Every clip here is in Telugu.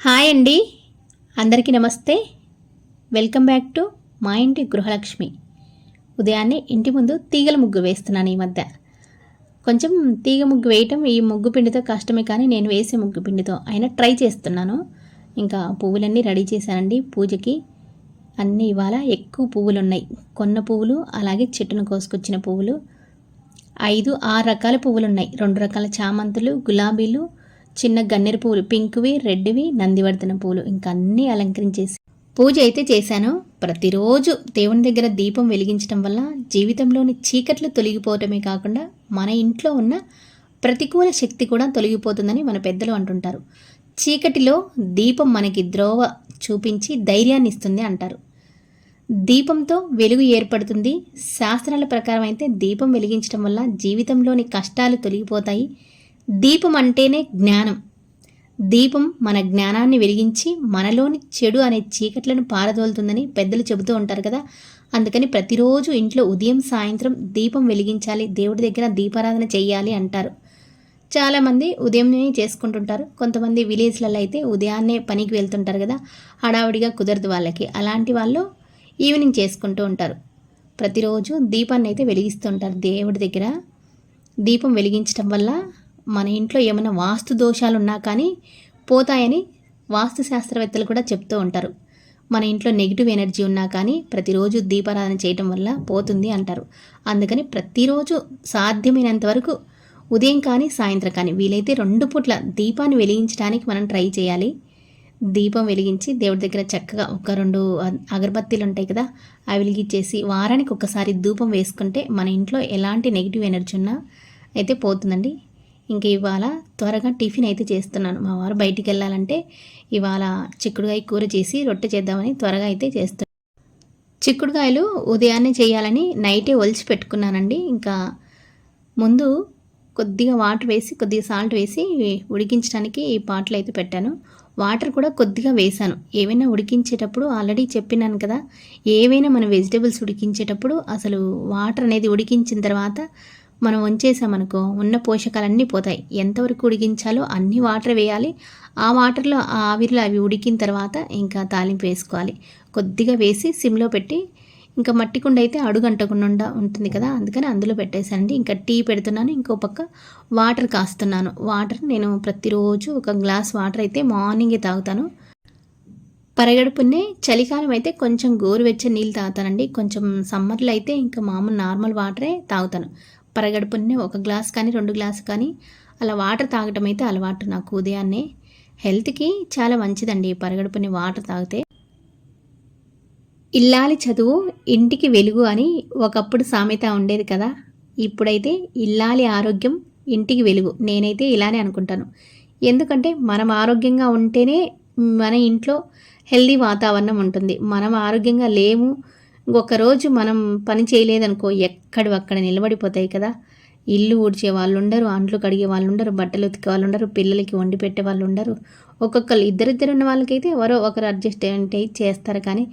హాయ్ అండి, అందరికీ నమస్తే. వెల్కమ్ బ్యాక్ టు మా ఇంటి గృహలక్ష్మి. ఉదయాన్నే ఇంటి ముందు తీగల ముగ్గు వేస్తున్నాను. ఈ మధ్య కొంచెం తీగ ముగ్గు వేయటం ఈ ముగ్గు పిండితో కష్టమే, కానీ నేను వేసే ముగ్గు పిండితో అయినా ట్రై చేస్తున్నాను. ఇంకా పువ్వులన్నీ రెడీ చేశానండి పూజకి. అన్నీ ఇవాళ ఎక్కువ పువ్వులు ఉన్నాయి. కొన్న పువ్వులు, అలాగే చెట్టును కోసుకొచ్చిన పువ్వులు 5-6 రకాల పువ్వులు ఉన్నాయి. 2 రకాల చామంతులు, గులాబీలు, చిన్న గన్నేరు పువ్వులు, పింక్వి, రెడ్వి, నందివర్ధన పువ్వులు, ఇంకా అన్నీ అలంకరించేసి పూజ అయితే చేశాను. ప్రతిరోజు దేవుని దగ్గర దీపం వెలిగించడం వల్ల జీవితంలోని చీకట్లు తొలగిపోవటమే కాకుండా మన ఇంట్లో ఉన్న ప్రతికూల శక్తి కూడా తొలగిపోతుందని మన పెద్దలు అంటుంటారు. చీకటిలో దీపం మనకి ద్రోవ చూపించి ధైర్యాన్ని ఇస్తుంది అంటారు. దీపంతో వెలుగు ఏర్పడుతుంది. శాస్త్రాల ప్రకారం అయితే దీపం వెలిగించడం వల్ల జీవితంలోని కష్టాలు తొలగిపోతాయి. దీపం అంటేనే జ్ఞానం. దీపం మన జ్ఞానాన్ని వెలిగించి మనలోని చెడు అనే చీకట్లను పారదోలుతుందని పెద్దలు చెబుతూ ఉంటారు కదా. అందుకని ప్రతిరోజు ఇంట్లో ఉదయం సాయంత్రం దీపం వెలిగించాలి, దేవుడి దగ్గర దీపారాధన చేయాలి అంటారు. చాలామంది ఉదయమే చేసుకుంటుంటారు. కొంతమంది విలేజ్లలో అయితే ఉదయాన్నే పనికి వెళ్తుంటారు కదా, హడావుడిగా కుదరదు వాళ్ళకి. అలాంటి వాళ్ళు ఈవినింగ్ చేసుకుంటూ ఉంటారు. ప్రతిరోజు దీపాన్ని అయితే వెలిగిస్తుంటారు దేవుడి దగ్గర. దీపం వెలిగించడం వల్ల మన ఇంట్లో ఏమైనా వాస్తు దోషాలు ఉన్నా కానీ పోతాయని వాస్తు శాస్త్రవేత్తలు కూడా చెప్తూ ఉంటారు. మన ఇంట్లో నెగిటివ్ ఎనర్జీ ఉన్నా కానీ ప్రతిరోజు దీపారాధన చేయటం వల్ల పోతుంది అంటారు. అందుకని ప్రతిరోజు సాధ్యమైనంత వరకు ఉదయం కానీ సాయంత్రం కానీ వీలైతే 2 పూట్ల దీపాన్ని వెలిగించడానికి మనం ట్రై చేయాలి. దీపం వెలిగించి దేవుడి దగ్గర చక్కగా ఒక 2 అగరబత్తీలు ఉంటాయి కదా, అవి వెలిగించేసి వారానికి ఒకసారి ధూపం వేసుకుంటే మన ఇంట్లో ఎలాంటి నెగిటివ్ ఎనర్జీ ఉన్నా అయితే పోతుందండి. ఇంక ఇవాళ త్వరగా టిఫిన్ అయితే చేస్తున్నాను. మా వారు బయటికి వెళ్ళాలంటే ఇవాళ చిక్కుడుకాయ కూర చేసి రొట్టె చేద్దామని త్వరగా అయితే చేస్తున్నాను. చిక్కుడుకాయలు ఉదయాన్నే చేయాలని నైటే ఒలిచి పెట్టుకున్నానండి. ఇంకా ముందు కొద్దిగా వాటర్ వేసి కొద్దిగా సాల్ట్ వేసి ఉడికించడానికి ఈ పాటలు అయితే పెట్టాను. వాటర్ కూడా కొద్దిగా వేసాను. ఏవైనా ఉడికించేటప్పుడు ఆల్రెడీ చెప్పినాను కదా, ఏవైనా మనం వెజిటేబుల్స్ ఉడికించేటప్పుడు అసలు వాటర్ అనేది ఉడికించిన తర్వాత మనం వంచేసామనుకో ఉన్న పోషకాలన్నీ పోతాయి. ఎంతవరకు ఉడికించాలో అన్ని వాటర్ వేయాలి. ఆ వాటర్లో ఆ ఆవిరిలో అవి ఉడికిన తర్వాత ఇంకా తాలింపు వేసుకోవాలి. కొద్దిగా వేసి సిమ్లో పెట్టి, ఇంకా మట్టి కుండ అయితే అడుగంటకుండా ఉంటుంది కదా, అందుకని అందులో పెట్టేశానండి. ఇంకా టీ పెడుతున్నాను, ఇంకో పక్క వాటర్ కాస్తున్నాను. వాటర్ నేను ప్రతిరోజు ఒక గ్లాస్ వాటర్ అయితే మార్నింగే తాగుతాను. పరగడుపునే చలికాలం అయితే కొంచెం గోరువెచ్చని నీళ్ళు తాగుతానండి. కొంచెం సమ్మర్లో అయితే ఇంకా మామూలు నార్మల్ వాటరే తాగుతాను. పరగడుపునే 1 గ్లాస్ కానీ 2 గ్లాసు కానీ అలా వాటర్ తాగటం అయితే అలవాటు నాకు. ఉదయాన్నే హెల్త్కి చాలా మంచిదండి పరగడుపునే వాటర్ తాగితే. ఇల్లాలి చదువు ఇంటికి వెలుగు అని ఒకప్పుడు సామెత ఉండేది కదా. ఇప్పుడైతే ఇల్లాలి ఆరోగ్యం ఇంటికి వెలుగు. నేనైతే ఇలానే అనుకుంటాను. ఎందుకంటే మనం ఆరోగ్యంగా ఉంటేనే మన ఇంట్లో హెల్దీ వాతావరణం ఉంటుంది. మనం ఆరోగ్యంగా లేము, ఒకరోజు మనం పని చేయలేదనుకో అక్కడ నిలబడిపోతాయి కదా. ఇల్లు ఊడ్చే వాళ్ళు ఉండరు, అంట్లు కడిగే వాళ్ళు ఉండరు, బట్టలు ఉతికే వాళ్ళు ఉండరు, పిల్లలకి వండి పెట్టే వాళ్ళు ఉండరు. ఒక్కొక్కరు ఇద్దరిద్దరు ఉన్న వాళ్ళకైతే ఎవరో ఒకరు అడ్జస్ట్ చేస్తారు, కానీ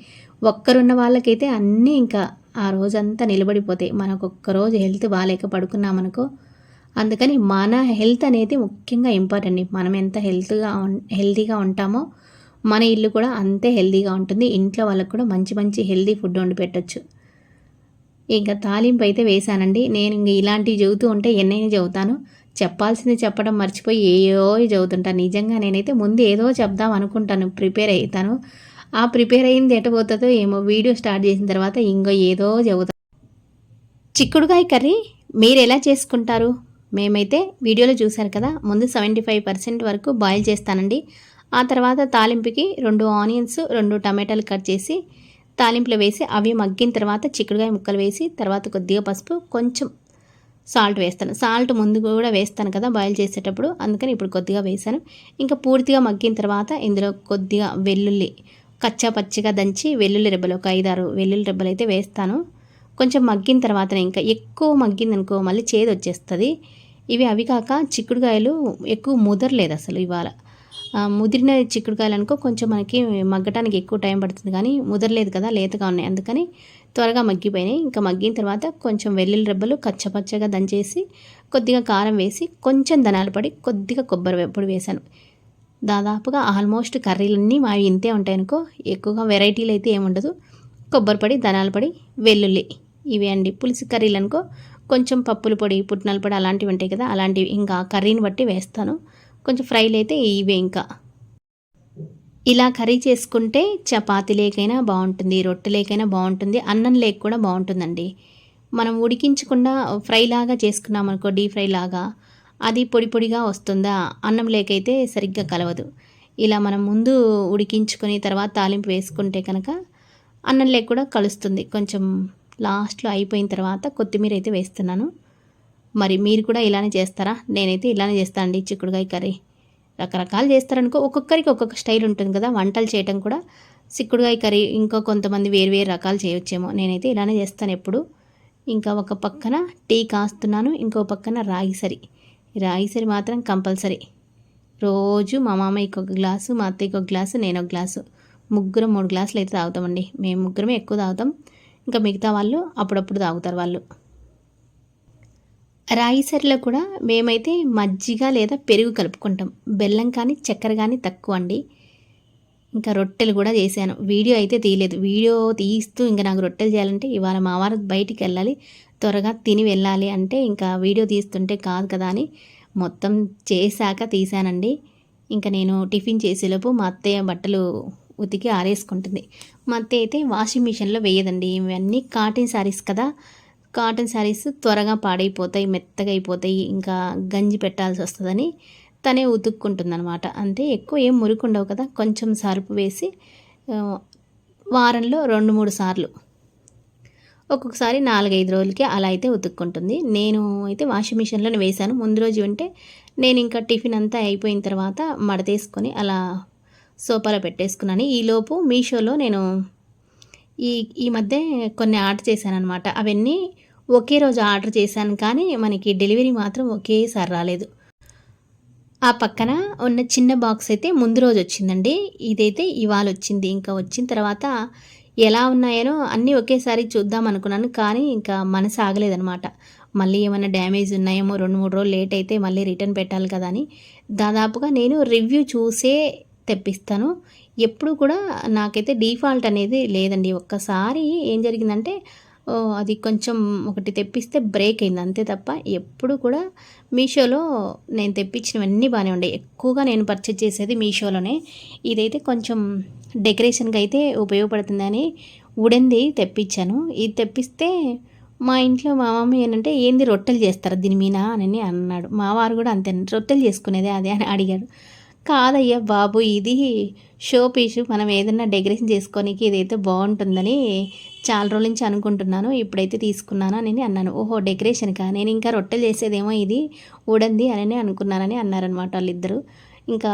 ఒక్కరున్న వాళ్ళకైతే అన్నీ ఇంకా ఆ రోజంతా నిలబడిపోతాయి. మనకు ఒక్కరోజు హెల్త్ బాగాలేక పడుకున్నామనుకో. అందుకని మన హెల్త్ అనేది ముఖ్యంగా ఇంపార్టెంట్. మనం ఎంత హెల్తీగా ఉంటామో మన ఇల్లు కూడా అంతే హెల్తీగా ఉంటుంది. ఇంట్లో వాళ్ళకు కూడా మంచి మంచి హెల్తీ ఫుడ్ వండి పెట్టచ్చు. ఇంకా తాలింపు అయితే వేశానండి. నేను ఇంక ఇలాంటివి చెబుతూ ఉంటే ఎన్నైనా చెబుతాను. చెప్పాల్సింది చెప్పడం మర్చిపోయి ఏయో చెబుతుంటాను. నిజంగా నేనైతే ముందు ఏదో చెప్దాం అనుకుంటాను, ప్రిపేర్ అవుతాను. ఆ ప్రిపేర్ అయింది ఎటపోతుందో ఏమో, వీడియో స్టార్ట్ చేసిన తర్వాత ఇంకో ఏదో చెబుతాను. చిక్కుడుకాయ కర్రీ మీరు ఎలా చేసుకుంటారు? మేమైతే వీడియోలో చూశారు కదా, ముందు 75% వరకు బాయిల్ చేస్తానండి. ఆ తర్వాత తాలింపుకి 2 ఆనియన్స్ 2 టమాటాలు కట్ చేసి తాలింపులో వేసి అవి మగ్గిన తర్వాత చిక్కుడుకాయ ముక్కలు వేసి తర్వాత కొద్దిగా పసుపు, కొంచెం సాల్ట్ వేస్తాను. సాల్ట్ ముందు కూడా వేస్తాను కదా బాయిల్ చేసేటప్పుడు, అందుకని ఇప్పుడు కొద్దిగా వేసాను. ఇంకా పూర్తిగా మగ్గిన తర్వాత ఇందులో కొద్దిగా వెల్లుల్లి కచ్చా పచ్చిగా దంచి వెల్లుల్లి రెబ్బలు ఒక 5-6 వెల్లుల్లి రెబ్బలు అయితే వేస్తాను. కొంచెం మగ్గిన తర్వాత ఇంకా ఎక్కువ మగ్గిందనుకో మళ్ళీ చేదు వచ్చేస్తుంది. అవి కాక చిక్కుడుకాయలు ఎక్కువ ముదరలేదు అసలు ఇవాళ. ముదిరిన చిక్కుడుకాయలు అనుకో కొంచెం మనకి మగ్గటానికి ఎక్కువ టైం పడుతుంది, కానీ ముదరలేదు కదా, లేతగా ఉన్నాయి, అందుకని త్వరగా మగ్గిపోయినాయి. ఇంకా మగ్గిన తర్వాత కొంచెం వెల్లుల్లి రెబ్బలు కచ్చపచ్చగా దంచేసి కొద్దిగా కారం వేసి కొంచెం ధనియాల పొడి కొద్దిగా కొబ్బరి పొడి వేశాను. దాదాపుగా ఆల్మోస్ట్ కర్రీలన్నీ మావి ఇంతే ఉంటాయనుకో, ఎక్కువగా వెరైటీలు అయితే ఏముండదు. కొబ్బరి పొడి, ధనియాల పొడి, వెల్లుల్లి ఇవే అండి. పులుసు కర్రీలు అనుకో కొంచెం పప్పుల పొడి, పుట్నాల పొడి అలాంటివి ఉంటాయి కదా, అలాంటివి ఇంకా కర్రీని బట్టి వేస్తాను. కొంచెం ఫ్రైలు అయితే ఇవే ఇంకా. ఇలా కర్రీ చేసుకుంటే చపాతీ లేకైనా బాగుంటుంది, రొట్టె లేకైనా బాగుంటుంది, అన్నం లేక కూడా బాగుంటుందండి. మనం ఉడికించకుండా ఫ్రై లాగా చేసుకున్నాం అనుకో, డీప్ ఫ్రై లాగా, అది పొడి పొడిగా వస్తుందా, అన్నం లేకైతే సరిగ్గా కలవదు. ఇలా మనం ముందు ఉడికించుకొని తర్వాత తాలింపు వేసుకుంటే కనుక అన్నం లేక కూడా కలుస్తుంది. కొంచెం లాస్ట్లో అయిపోయిన తర్వాత కొత్తిమీర అయితే వేస్తున్నాను. మరి మీరు కూడా ఇలానే చేస్తారా? నేనైతే ఇలానే చేస్తాను అండి చిక్కుడుకాయ కర్రీ. రకరకాలు చేస్తారనుకో, ఒక్కొక్కరికి ఒక్కొక్క స్టైల్ ఉంటుంది కదా వంటలు చేయటం కూడా. చిక్కుడుకాయ కర్రీ ఇంకా కొంతమంది వేరు వేరు రకాలు చేయొచ్చేమో, నేనైతే ఇలానే చేస్తాను ఎప్పుడు. ఇంకా ఒక పక్కన టీ కాస్తున్నాను, ఇంకో పక్కన రాగిసరి మాత్రం కంపల్సరీ. రోజు మా మామయ్యకి ఒక గ్లాసు, మా అత్తయ్యకి ఒక గ్లాసు, నేను ఒక గ్లాసు, ముగ్గురం 3 గ్లాసులు అయితే తాగుతామండి. మేము ముగ్గురమే ఎక్కువ తాగుతాం, ఇంకా మిగతా వాళ్ళు అప్పుడప్పుడు తాగుతారు వాళ్ళు. రాగిసరిలో కూడా మేమైతే మజ్జిగ లేదా పెరుగు కలుపుకుంటాం. బెల్లం కానీ చక్కెర కానీ తక్కువ అండి. ఇంకా రొట్టెలు కూడా చేశాను. వీడియో అయితే తీయలేదు. వీడియో తీస్తూ ఇంకా నాకు రొట్టెలు చేయాలంటే ఇవాళ మా వారు బయటికి వెళ్ళాలి, త్వరగా తిని వెళ్ళాలి అంటే ఇంకా వీడియో తీస్తుంటే కాదు కదా అని మొత్తం చేశాక తీశానండి. ఇంకా నేను టిఫిన్ చేసేలోపు మా అత్తయ్య బట్టలు ఉతికి ఆరేసుకుంటుంది. మా అత్తయ్య అయితే వాషింగ్ మిషన్లో వేయదండి. ఇవన్నీ కాటన్ శారీస్ కదా, కాటన్ శారీస్ త్వరగా పాడైపోతాయి, మెత్తగా అయిపోతాయి, ఇంకా గంజి పెట్టాల్సి వస్తుందని తనే ఉతుక్కుంటుందనమాట. అంటే ఎక్కువ ఏం మురికుండవు కదా, కొంచెం సరుపు వేసి వారంలో 2-3 సార్లు, ఒక్కొక్కసారి 4-5 రోజులకి అలా అయితే ఉతుక్కుంటుంది. నేను అయితే వాషింగ్ మిషన్లోనే వేశాను. ముందు రోజు ఉంటే నేను ఇంకా టిఫిన్ అంతా అయిపోయిన తర్వాత మడతేసుకొని అలా సోఫాలో పెట్టేసుకున్నాను. ఈలోపు మీషోలో నేను ఈ మధ్య కొన్ని ఆర్డర్ చేశానమాట. అవన్నీ ఒకే రోజు ఆర్డర్ చేశాను, కానీ మనకి డెలివరీ మాత్రం ఒకేసారి రాలేదు. ఆ పక్కన ఉన్న చిన్న బాక్స్ అయితే ముందు రోజు వచ్చిందండి, ఇదైతే ఇవాళ వచ్చింది. ఇంకా వచ్చిన తర్వాత ఎలా ఉన్నాయనో అన్నీ ఒకేసారి చూద్దాం అనుకున్నాను, కానీ ఇంకా మనసు ఆగలేదనమాట. మళ్ళీ ఏమైనా డ్యామేజ్ ఉన్నాయేమో, 2-3 రోజులు లేట్ అయితే మళ్ళీ రిటర్న్ పెట్టాలి కదా అని దాదాపుగా నేను రివ్యూ చూసే తెప్పిస్తాను. ఎప్పుడు కూడా నాకైతే డిఫాల్ట్ అనేది లేదండి. ఒక్కసారి ఏం జరిగిందంటే అది కొంచెం ఒకటి తెప్పిస్తే బ్రేక్ అయింది అంతే తప్ప, ఎప్పుడు కూడా మీషోలో నేను తెప్పించినవన్నీ బాగానే ఉండే. ఎక్కువగా నేను పర్చేజ్ చేసేది మీషోలోనే. ఇదైతే కొంచెం డెకరేషన్కి అయితే ఉపయోగపడుతుందని వుడెన్ది తెప్పించాను. ఇది తెప్పిస్తే మా ఇంట్లో మా మమ్మీ ఏంటంటే, ఏంది రొట్టెలు చేస్తారు దీని మీద అని అన్నాడు. మా వారు కూడా అంతే, రొట్టెలు చేసుకునేదే అదే అని అడిగాడు. కాదయ్యా బాబు, ఇది షో పీసు, మనం ఏదైనా డెకరేషన్ చేసుకోనికి ఇదైతే బాగుంటుందని చాలా రోజుల నుంచి అనుకుంటున్నాను, ఇప్పుడైతే తీసుకున్నాను అని అన్నాను. ఓహో డెకరేషన్కా, నేను ఇంకా రొట్టెలు చేసేదేమో ఇది ఊడంది అని అనుకున్నానని అన్నారనమాట వాళ్ళిద్దరూ. ఇంకా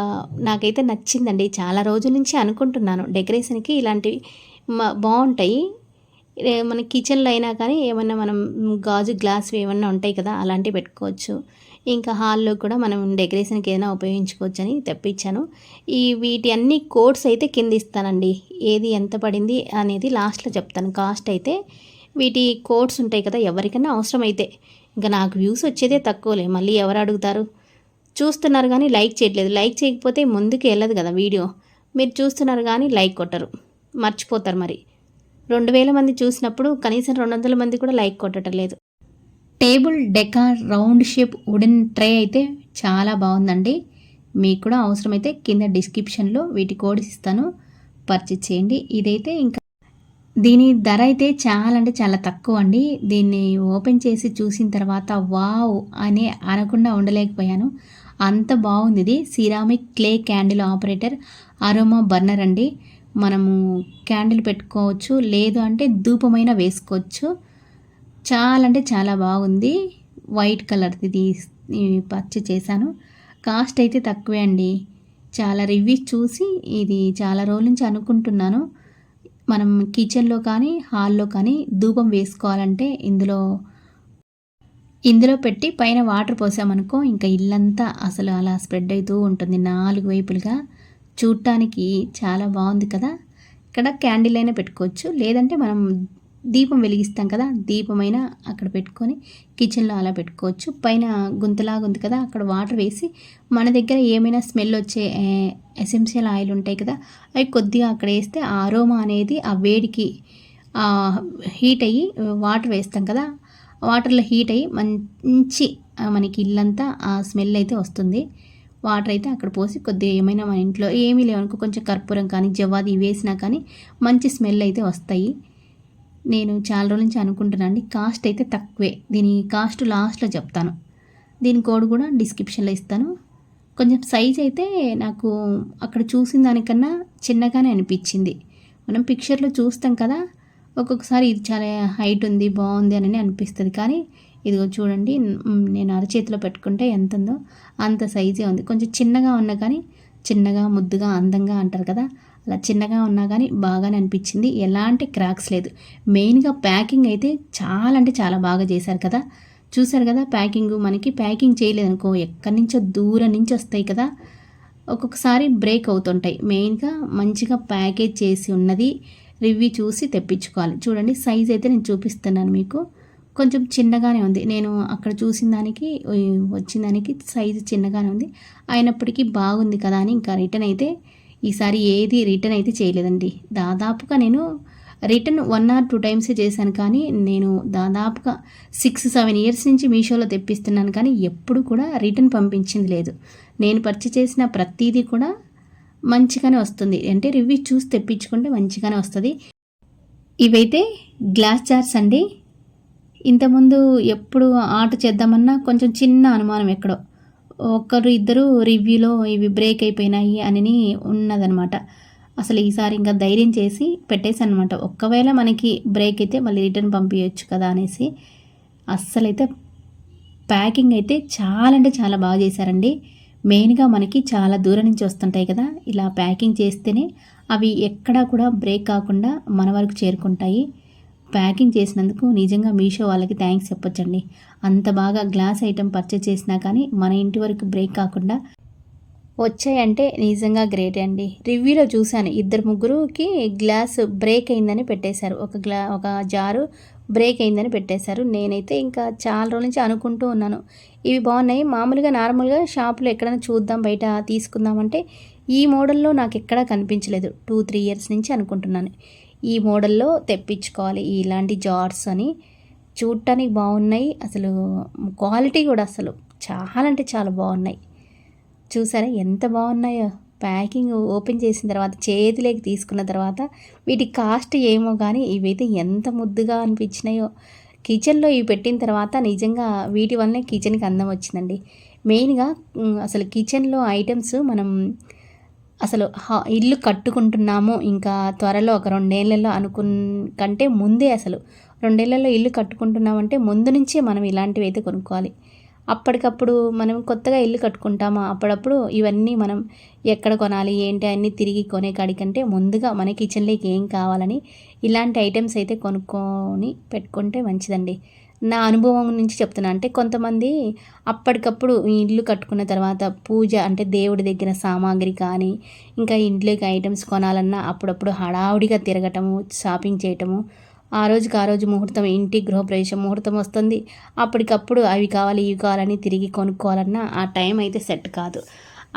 నాకైతే నచ్చిందండి, చాలా రోజుల నుంచి అనుకుంటున్నాను డెకరేషన్కి ఇలాంటివి బాగుంటాయి. మన కిచెన్లో అయినా కానీ ఏమన్నా మనం గాజు గ్లాస్వి ఏమన్నా ఉంటాయి కదా, అలాంటివి పెట్టుకోవచ్చు. ఇంకా హాల్లో కూడా మనం డెకరేషన్కి ఏదైనా ఉపయోగించుకోవచ్చు అని తెప్పించాను. వీటి అన్ని కోడ్స్ అయితే కింద ఇస్తానండి, ఏది ఎంత పడింది అనేది లాస్ట్లో చెప్తాను. కాస్ట్ అయితే వీటి కోడ్స్ ఉంటాయి కదా, ఎవరికైనా అవసరం అయితే. ఇంకా నాకు వ్యూస్ వచ్చేదే తక్కువలే, మళ్ళీ ఎవరు అడుగుతారు. చూస్తున్నారు కానీ లైక్ చేయట్లేదు. లైక్ చేయకపోతే ముందుకు వెళ్ళదు కదా వీడియో. మీరు చూస్తున్నారు కానీ లైక్ కొట్టరు, మర్చిపోతారు. మరి 2000 మంది చూసినప్పుడు కనీసం 200 మంది కూడా లైక్ కొట్టడం లేదు. Table decor round shape wooden tray అయితే చాలా బాగుందండి. మీకు కూడా అవసరమైతే కింద డిస్క్రిప్షన్లో వీటి కోడ్స్ ఇస్తాను, పర్చేజ్ చేయండి. ఇదైతే ఇంకా దీని ధర అయితే చాలా అంటే చాలా తక్కువ అండి. దీన్ని ఓపెన్ చేసి చూసిన తర్వాత వావ్ అని అనకుండా ఉండలేకపోయాను, అంత బాగుంది. ఇది ceramic clay candle operator aroma burner అండి. మనము క్యాండిల్ పెట్టుకోవచ్చు, లేదు అంటే ధూపమైనా వేసుకోవచ్చు. చాలా అంటే చాలా బాగుంది. వైట్ కలర్ది పర్చేజ్ చేశాను. కాస్ట్ అయితే తక్కువే అండి. చాలా రివ్యూస్ చూసి ఇది చాలా రోజుల నుంచి అనుకుంటున్నాను. మనం కిచెన్లో కానీ హాల్లో కానీ ధూపం వేసుకోవాలంటే ఇందులో పెట్టి పైన వాటర్ పోసామనుకో, ఇంకా ఇల్లంతా అసలు అలా స్ప్రెడ్ అవుతూ ఉంటుంది 4 వైపులుగా. చూడటానికి చాలా బాగుంది కదా. ఇక్కడ క్యాండిల్ అయినా పెట్టుకోవచ్చు, లేదంటే మనం దీపం వెలిగిస్తాం కదా, దీపమైనా అక్కడ పెట్టుకొని కిచెన్లో అలా పెట్టుకోవచ్చు. పైన గుంతలాగా ఉంది కదా, అక్కడ వాటర్ వేసి మన దగ్గర ఏమైనా స్మెల్ వచ్చే ఎసెన్షియల్ ఆయిల్ ఉంటాయి కదా, అవి కొద్దిగా అక్కడ వేస్తే ఆ అరోమా అనేది ఆ వేడికి హీట్ అయ్యి వాటర్ వేస్తాం కదా, వాటర్లో హీట్ అయ్యి మంచి మనకి ఇల్లంతా ఆ స్మెల్ అయితే వస్తుంది. వాటర్ అయితే అక్కడ పోసి కొద్దిగా ఏమైనా మన ఇంట్లో ఏమీ లేవనుకో కొంచెం కర్పూరం కానీ జవ్వాది వేసినా కానీ మంచి స్మెల్ అయితే వస్తాయి. నేను చాలా రోజుల నుంచి అనుకుంటున్నాను అండి. కాస్ట్ అయితే తక్కువే, దీని కాస్ట్ లాస్ట్లో చెప్తాను. దీని కోడ్ కూడా డిస్క్రిప్షన్లో ఇస్తాను. కొంచెం సైజ్ అయితే నాకు అక్కడ చూసిన దానికన్నా చిన్నగానే అనిపించింది. మనం పిక్చర్లో చూస్తాం కదా, ఒక్కొక్కసారి ఇది చాలా హైట్ ఉంది బాగుంది అని అనిపిస్తుంది, కానీ ఇదిగో చూడండి నేను అరచేతిలో పెట్టుకుంటే ఎంత ఉందో అంత సైజే ఉంది. కొంచెం చిన్నగా ఉన్నా కానీ చిన్నగా ముద్దుగా అందంగా అంటారు కదా, అలా చిన్నగా ఉన్నా కానీ బాగానే అనిపించింది. ఎలాంటి క్రాక్స్ లేదు. మెయిన్గా ప్యాకింగ్ అయితే చాలా అంటే చాలా బాగా చేశారు కదా, చూసారు కదా. మనకి ప్యాకింగ్ చేయలేదనుకో ఎక్కడి నుంచో దూరం నుంచి వస్తాయి కదా, ఒక్కొక్కసారి బ్రేక్ అవుతుంటాయి. మెయిన్గా మంచిగా ప్యాకేజ్ చేసి ఉన్నది రివ్యూ చూసి తెప్పించుకోవాలి. చూడండి సైజ్ అయితే నేను చూపిస్తున్నాను మీకు, కొంచెం చిన్నగానే ఉంది. నేను అక్కడ చూసిన దానికి వచ్చిన దానికి సైజు చిన్నగానే ఉంది, అయినప్పటికీ బాగుంది కదా అని ఇంకా రిటర్న్ అయితే ఈసారి ఏది రిటర్న్ అయితే చేయలేదండి. దాదాపుగా నేను రిటర్న్ 1 or 2 టైమ్సే చేశాను, కానీ నేను దాదాపుగా 6-7 ఇయర్స్ నుంచి మీషోలో తెప్పిస్తున్నాను, కానీ ఎప్పుడు కూడా రిటర్న్ పంపించింది లేదు. నేను పర్చేస్ చేసిన ప్రతిదీ కూడా మంచిగానే వస్తుంది, అంటే రివ్యూ చూసి తెప్పించుకుంటే మంచిగానే వస్తుంది. ఇవైతే గ్లాస్ జార్స్ అండి. ఇంతకుముందు ఎప్పుడు ఆర్డర్ చేద్దామన్నా కొంచెం చిన్న అనుమానం, ఎక్కడో ఒకరు ఇద్దరు రివ్యూలో ఇవి బ్రేక్ అయిపోయినాయి అని ఉన్నదనమాట. అసలు ఈసారి ఇంకా ధైర్యం చేసి పెట్టేశాను అనమాట. ఒక్కవేళ మనకి బ్రేక్ అయితే మళ్ళీ రిటర్న్ పంపించవచ్చు కదా అనేసి. అస్సలైతే ప్యాకింగ్ అయితే చాలా అంటే చాలా బాగా చేశారండి. మెయిన్గా మనకి చాలా దూరం నుంచి వస్తుంటాయి కదా, ఇలా ప్యాకింగ్ చేస్తేనే అవి ఎక్కడా కూడా బ్రేక్ కాకుండా మన వరకు చేరుకుంటాయి. ప్యాకింగ్ చేసినందుకు నిజంగా మీషో వాళ్ళకి థ్యాంక్స్ చెప్పొచ్చండి. అంత బాగా గ్లాస్ ఐటెం పర్చేస్ చేసినా కానీ మన ఇంటి వరకు బ్రేక్ కాకుండా వచ్చాయంటే నిజంగా గ్రేట్ అండి. రివ్యూలో చూశాను 2-3కి గ్లాస్ బ్రేక్ అయిందని పెట్టేశారు, ఒక జారు బ్రేక్ అయిందని పెట్టేశారు. నేనైతే ఇంకా చాలా రోజుల నుంచి అనుకుంటూ ఉన్నాను ఇవి బాగున్నాయి. మామూలుగా నార్మల్గా షాపులో ఎక్కడైనా చూద్దాం బయట తీసుకుందామంటే ఈ మోడల్లో నాకు ఎక్కడా కనిపించలేదు. 2-3 ఇయర్స్ నుంచి అనుకుంటున్నాను ఈ మోడల్లో తెప్పించుకోవాలి ఇలాంటి జార్స్ అని. చూడటానికి బాగున్నాయి, అసలు క్వాలిటీ కూడా అసలు చాలా అంటే చాలా బాగున్నాయి. చూసారా ఎంత బాగున్నాయో. ప్యాకింగ్ ఓపెన్ చేసిన తర్వాత చేతిలోకి తీసుకున్న తర్వాత వీటి కాస్ట్ ఏమో కానీ ఇవైతే ఎంత ముద్దుగా అనిపించినాయో. కిచెన్లో ఇవి పెట్టిన తర్వాత నిజంగా వీటి వల్లనే కిచెన్కి అందం వచ్చిందండి. మెయిన్గా అసలు కిచెన్లో ఐటమ్స్ మనం అసలు ఇల్లు కట్టుకుంటున్నాము ఇంకా త్వరలో ఒక 2 ఏళ్లలో కంటే ముందే, అసలు 2 ఏళ్లలో ఇల్లు కట్టుకుంటున్నామంటే ముందు నుంచే మనం ఇలాంటివి అయితే కొనుక్కోవాలి. అప్పటికప్పుడు మనం కొత్తగా ఇల్లు కట్టుకుంటామా, అప్పుడప్పుడు ఇవన్నీ మనం ఎక్కడ కొనాలి ఏంటి అన్నీ తిరిగి కొనే కాడికంటే ముందుగా మన కిచెన్లోకి ఏం కావాలని ఇలాంటి ఐటమ్స్ అయితే కొనుక్కొని పెట్టుకుంటే మంచిదండి. నా అనుభవం నుంచి చెప్తున్నా. అంటే కొంతమంది అప్పటికప్పుడు ఇల్లు కట్టుకున్న తర్వాత పూజ అంటే దేవుడి దగ్గర సామాగ్రి కానీ ఇంకా ఇంట్లోకి ఐటమ్స్ కొనాలన్నా అప్పుడప్పుడు హడావుడిగా తిరగటము, షాపింగ్ చేయటము, ఆ రోజు ముహూర్తం, ఇంటి గృహప్రవేశం ముహూర్తం వస్తుంది, అప్పటికప్పుడు అవి కావాలి ఇవి కావాలని తిరిగి కొనుక్కోవాలన్నా ఆ టైం అయితే సెట్ కాదు.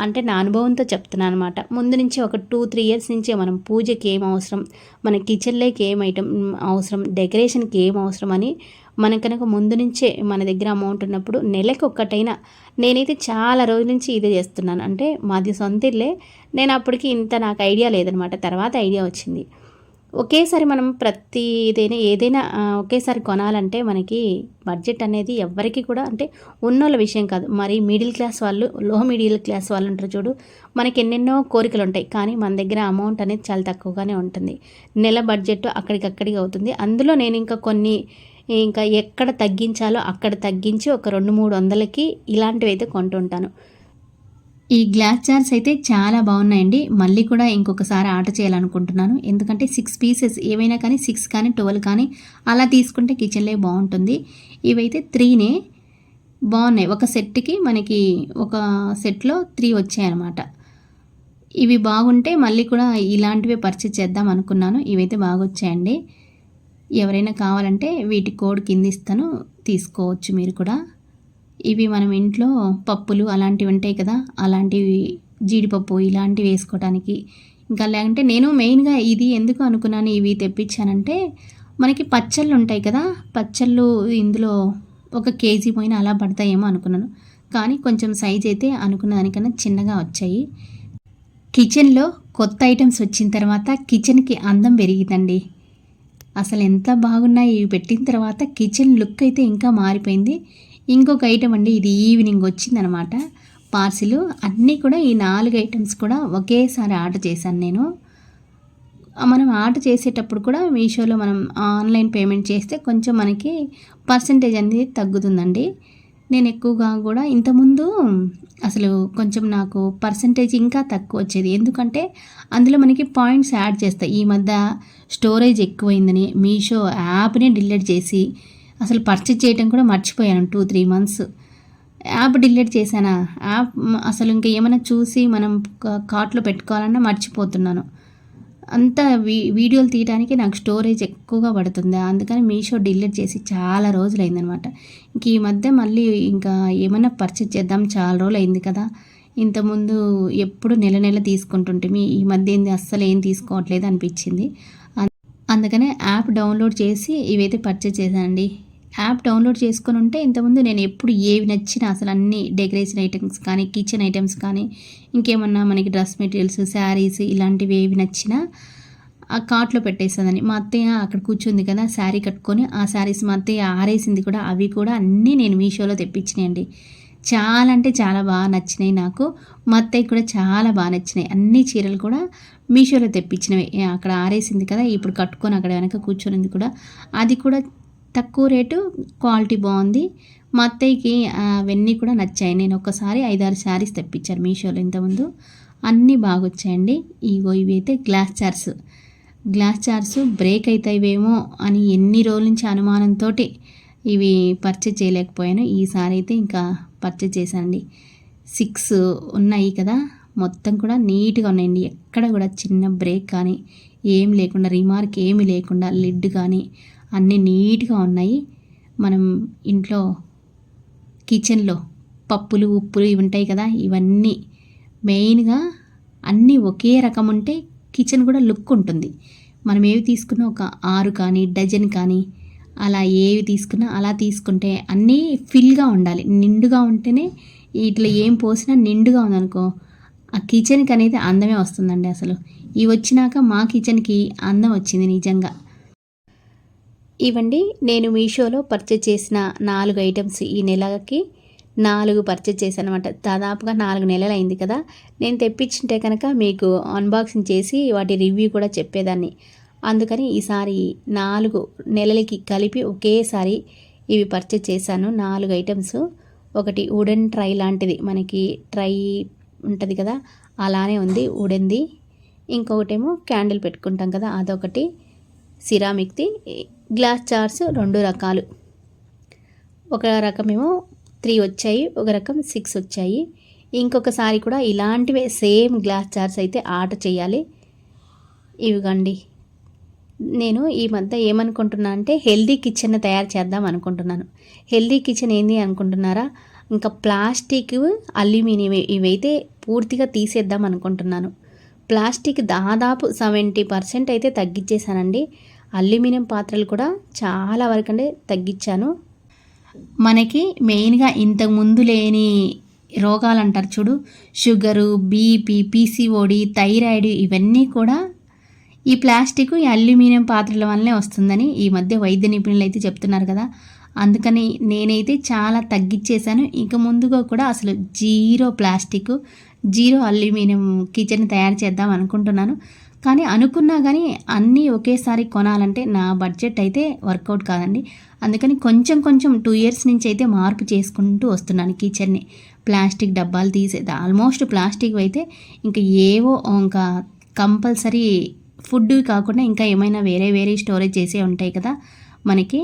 అంటే నా అనుభవంతో చెప్తున్నాను అనమాట. ముందు నుంచి ఒక 2-3 ఇయర్స్ నుంచే మనం పూజకి ఏం అవసరం, మన కిచెన్లోకి ఏం ఐటమ్ అవసరం, డెకరేషన్కి ఏం అవసరం అని మన కనుక ముందు నుంచే మన దగ్గర అమౌంట్ ఉన్నప్పుడు నెలకు ఒక్కటైనా, నేనైతే చాలా రోజుల నుంచి ఇదే చేస్తున్నాను. అంటే మాది సొంత ఇల్లే, నేను అప్పటికి ఇంత నాకు ఐడియా లేదనమాట, తర్వాత ఐడియా వచ్చింది. ఒకేసారి మనం ఏదైనా ఒకేసారి కొనాలంటే మనకి బడ్జెట్ అనేది ఎవ్వరికి కూడా, అంటే ఉన్నోళ్ళ విషయం కాదు, మరి మిడిల్ క్లాస్ వాళ్ళు, లో మిడిల్ క్లాస్ వాళ్ళు ఉంటారు చూడు, మనకి ఎన్నెన్నో కోరికలు ఉంటాయి, కానీ మన దగ్గర అమౌంట్ అనేది చాలా తక్కువగానే ఉంటుంది. నెల బడ్జెట్ అక్కడికక్కడికి అవుతుంది. అందులో నేను ఇంకా ఎక్కడ తగ్గించాలో అక్కడ తగ్గించి ఒక 200-300కి ఇలాంటివి అయితే కొంటుంటాను. ఈ గ్లాస్ జార్స్ అయితే చాలా బాగున్నాయండి. మళ్ళీ కూడా ఇంకొకసారి ఆర్డర్ చేయాలనుకుంటున్నాను, ఎందుకంటే 6 పీసెస్ ఏవైనా కానీ 6 కానీ 12 కానీ అలా తీసుకుంటే కిచెన్లో బాగుంటుంది. ఇవైతే 3నే బాగున్నాయి. ఒక సెట్కి మనకి ఒక సెట్లో 3 వచ్చాయన్నమాట. ఇవి బాగుంటే మళ్ళీ కూడా ఇలాంటివే పర్చేజ్ చేద్దాం అనుకున్నాను. ఇవైతే బాగా వచ్చాయండి. ఎవరైనా కావాలంటే వీటి కోడ్ కింద ఇస్తాను, తీసుకోవచ్చు మీరు కూడా. ఇవి మనం ఇంట్లో పప్పులు అలాంటివి ఉంటాయి కదా, అలాంటివి జీడిపప్పు ఇలాంటివి వేసుకోవడానికి. ఇంకా లేదంటే నేను మెయిన్గా ఇది ఎందుకు అనుకున్నాను ఇవి తెప్పించానంటే, మనకి పచ్చళ్ళు ఉంటాయి కదా, పచ్చళ్ళు ఇందులో 1 కేజీ పోయిన అలా పడతాయేమో అనుకున్నాను. కానీ కొంచెం సైజ్ అయితే అనుకున్న దానికన్నా చిన్నగా వచ్చాయి. కిచెన్లో కొత్త ఐటమ్స్ వచ్చిన తర్వాత కిచెన్కి అందం పెరిగిందండి. అసలు ఎంత బాగున్నాయి ఇవి పెట్టిన తర్వాత. కిచెన్ లుక్ అయితే ఇంకా మారిపోయింది. ఇంకొక ఐటమ్ అండి, ఇది ఈవినింగ్ వచ్చిందనమాట పార్సిల్. అన్నీ కూడా ఈ 4 ఐటమ్స్ కూడా ఒకేసారి ఆర్డర్ చేశాను నేను. మనం ఆర్డర్ చేసేటప్పుడు కూడా మీషోలో మనం ఆన్లైన్ పేమెంట్ చేస్తే కొంచెం మనకి పర్సంటేజ్ అనేది తగ్గుతుందండి. నేను ఎక్కువగా కూడా ఇంతకుముందు అసలు కొంచెం నాకు పర్సంటేజ్ ఇంకా తక్కువ వచ్చేది. ఎందుకంటే అందులో మనకి పాయింట్స్ యాడ్ చేస్తాయి. ఈ మధ్య స్టోరేజ్ ఎక్కువైందని మీషో యాప్ని డిలీట్ చేసి అసలు పర్చేజ్ చేయడం కూడా మర్చిపోయాను. 2-3 మంత్స్ యాప్ డిలీట్ చేశానా, యాప్ అసలు ఇంకా ఏమైనా చూసి మనం కార్ట్లో పెట్టుకోవాలన్నా మర్చిపోతున్నాను. అంత వీడియోలు తీయడానికి నాకు స్టోరేజ్ ఎక్కువగా పడుతుంది. అందుకని మీషో డిలీట్ చేసి చాలా రోజులు అయిందనమాట. ఇంక ఈ మధ్య మళ్ళీ ఇంకా ఏమైనా పర్చేజ్ చేద్దాం, చాలా రోజులు అయింది కదా. ఇంతకుముందు ఎప్పుడు నెల తీసుకుంటుంటే ఈ మధ్య ఏంది అస్సలు ఏం తీసుకోవట్లేదు అనిపించింది. అందుకనే యాప్ డౌన్లోడ్ చేసి ఇవైతే పర్చేజ్ చేశానండి. యాప్ డౌన్లోడ్ చేసుకొని ఉంటే ఇంతకుముందు నేను ఎప్పుడు ఏవి నచ్చినా అసలు అన్ని డెకరేషన్ ఐటమ్స్ కానీ, కిచెన్ ఐటమ్స్ కానీ, ఇంకేమన్నా మనకి డ్రెస్ మెటీరియల్స్, శారీస్ ఇలాంటివి ఏవి నచ్చినా ఆ కార్ట్లో పెట్టేస్తుందని. మా అత్తయ్య అక్కడ కూర్చుంది కదా శారీ కట్టుకొని, ఆ శారీస్ మా అత్తయ్య ఆరేసింది కూడా, అవి కూడా అన్నీ నేను మీషోలో తెప్పించినాయండి. చాలా అంటే చాలా బాగా నచ్చినాయి నాకు. మా అత్తయ్య కూడా చాలా బాగా నచ్చినాయి. అన్ని చీరలు కూడా మీషోలో తెప్పించినవి. అక్కడ ఆరేసింది కదా, ఇప్పుడు కట్టుకొని అక్కడ వెనక కూర్చొనింది కూడా, అది కూడా తక్కువ రేటు, క్వాలిటీ బాగుంది. మా అత్తయ్యకి అవన్నీ కూడా నచ్చాయి. నేను ఒకసారి 5-6 శారీస్ తెప్పించాను మీషోలో ఇంతకుముందు. అన్నీ బాగా వచ్చాయండి. ఇవి అయితే గ్లాస్ జార్స్ బ్రేక్ అవుతాయివేమో అని ఎన్ని రోజుల నుంచి అనుమానంతో ఇవి పర్చేజ్ చేయలేకపోయాను. ఈసారి అయితే ఇంకా పర్చేజ్ చేశానండి. 6 ఉన్నాయి కదా, మొత్తం కూడా నీట్గా ఉన్నాయండి. ఎక్కడ కూడా చిన్న బ్రేక్ కానీ ఏం లేకుండా, రిమార్క్ ఏమి లేకుండా, లిడ్ కానీ అన్నీ నీట్గా ఉన్నాయి. మనం ఇంట్లో కిచెన్లో పప్పులు, ఉప్పులు ఇవి ఉంటాయి కదా, ఇవన్నీ మెయిన్గా అన్నీ ఒకే రకం ఉంటే కిచెన్ కూడా లుక్ ఉంటుంది. మనం ఏవి తీసుకున్నా ఒక 6 కానీ, డజన్ కానీ అలా ఏవి తీసుకున్నా అలా తీసుకుంటే అన్నీ ఫిల్గా ఉండాలి. నిండుగా ఉంటేనే, ఇట్లా ఏం పోసినా నిండుగా ఉందనుకో ఆ కిచెన్కి అనేది అందమే వస్తుందండి. అసలు ఇవి వచ్చినాక మా కిచెన్కి అందం వచ్చింది నిజంగా. ఇవండి నేను మీషోలో పర్చేజ్ చేసిన 4 ఐటమ్స్. ఈ నెలకి 4 పర్చేజ్ చేశాను అనమాట. దాదాపుగా 4 నెలలు అయింది కదా. నేను తెప్పించింటే కనుక మీకు అన్బాక్సింగ్ చేసి వాటి రివ్యూ కూడా చెప్పేదాన్ని. అందుకని ఈసారి 4 నెలలకి కలిపి ఒకేసారి ఇవి పర్చేజ్ చేశాను. 4 ఐటమ్స్. ఒకటి వుడెన్ ట్రై లాంటిది, మనకి ట్రై ఉంటుంది కదా అలానే ఉంది వుడెన్ది. ఇంకొకటేమో క్యాండిల్ పెట్టుకుంటాం కదా అదొకటి, సిరామిక్ది. గ్లాస్ జార్స్ 2 రకాలు. ఒక రకమేమో 3 వచ్చాయి, ఒక రకం 6 వచ్చాయి. ఇంకొకసారి కూడా ఇలాంటివే సేమ్ గ్లాస్ జార్స్ అయితే ఆర్డర్ చేయాలి. ఇవిగండి. నేను ఈ మధ్య ఏమనుకుంటున్నా అంటే హెల్దీ కిచెన్ తయారు చేద్దాం అనుకుంటున్నాను. హెల్దీ కిచెన్ ఏంది అనుకుంటున్నారా? ఇంకా ప్లాస్టిక్, అల్యూమినియం ఇవైతే పూర్తిగా తీసేద్దాం అనుకుంటున్నాను. ప్లాస్టిక్ దాదాపు 70% అయితే తగ్గించేశానండి. అల్యూమినియం పాత్రలు కూడా చాలా వరకంటే తగ్గించాను. మనకి మెయిన్గా ఇంతకుముందు లేని రోగాలు అంటారు చూడు, షుగరు, బీపీ, పీసీఓడి, థైరాయిడ్, ఇవన్నీ కూడా ఈ ప్లాస్టిక్, ఈ అల్యూమినియం పాత్రల వల్లనే వస్తుందని ఈ మధ్య వైద్య నిపుణులు అయితే చెప్తున్నారు కదా. అందుకని నేనైతే చాలా తగ్గించేశాను. ఇక ముందుగా కూడా అసలు 0 ప్లాస్టిక్, 0 అల్యూమినియం కిచెన్ తయారు చేద్దాం అనుకుంటున్నాను. కానీ అనుకున్నా కానీ అన్నీ ఒకేసారి కొనాలంటే నా బడ్జెట్ అయితే వర్కౌట్ కాదండి. అందుకని కొంచెం 2 ఇయర్స్ నుంచి అయితే మార్పు చేసుకుంటూ వస్తున్నాను కిచెన్ని. ప్లాస్టిక్ డబ్బాలు తీసేది ఆల్మోస్ట్ ప్లాస్టిక్ అయితే ఇంకా ఏవో ఇంకా కంపల్సరీ ఫుడ్ కాకుండా ఇంకా ఏమైనా వేరే స్టోరేజ్ చేసే ఉంటాయి కదా మనకి,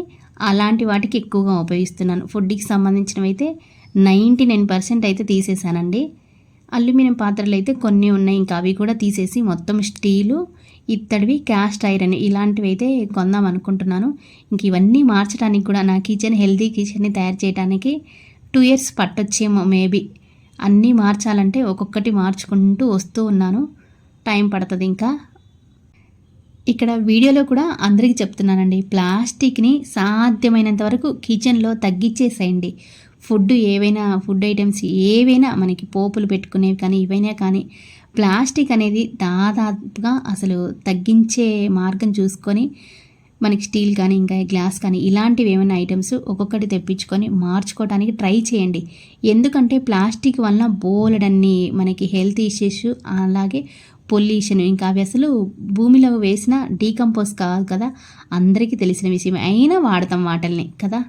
అలాంటి వాటికి ఎక్కువగా ఉపయోగిస్తున్నాను. ఫుడ్కి సంబంధించినవి అయితే 99% అయితే తీసేసానండి. అల్యూమినియం పాత్రలు అయితే కొన్ని ఉన్నాయి, ఇంకా అవి కూడా తీసేసి మొత్తం స్టీలు, ఇత్తడివి, క్యాస్ట్ ఐరన్ ఇలాంటివి అయితే కొందాం అనుకుంటున్నాను. ఇంక ఇవన్నీ మార్చడానికి కూడా నా కిచెన్ హెల్తీ కిచెన్ని తయారు చేయడానికి 2 ఇయర్స్ పట్టొచ్చేమో మేబీ. అన్నీ మార్చాలంటే ఒక్కొక్కటి మార్చుకుంటూ వస్తూ ఉన్నాను, టైం పడుతుంది. ఇంకా ఇక్కడ వీడియోలో కూడా అందరికీ చెప్తున్నానండి, ప్లాస్టిక్ని సాధ్యమైనంత వరకు కిచెన్లో తగ్గించేసేయండి. ఫుడ్ ఐటమ్స్ ఏవైనా మనకి పోపులు పెట్టుకునేవి కానీ ఇవైనా కానీ ప్లాస్టిక్ అనేది దాదాపుగా అసలు తగ్గించే మార్గం చూసుకొని మనకి స్టీల్ కానీ ఇంకా గ్లాస్ కానీ ఇలాంటివి ఏమైనా ఐటమ్స్ ఒక్కొక్కటి తెప్పించుకొని మార్చుకోవడానికి ట్రై చేయండి. ఎందుకంటే ప్లాస్టిక్ వలన బోలెడన్ని మనకి హెల్త్ ఇష్యూస్, అలాగే పొల్యూషన్, ఇంకా అవి అసలు భూమిలో వేసిన డీకంపోజ్ కాదు కదా, అందరికీ తెలిసిన విషయం, అయినా వాడతాం వాటిల్ని కదా.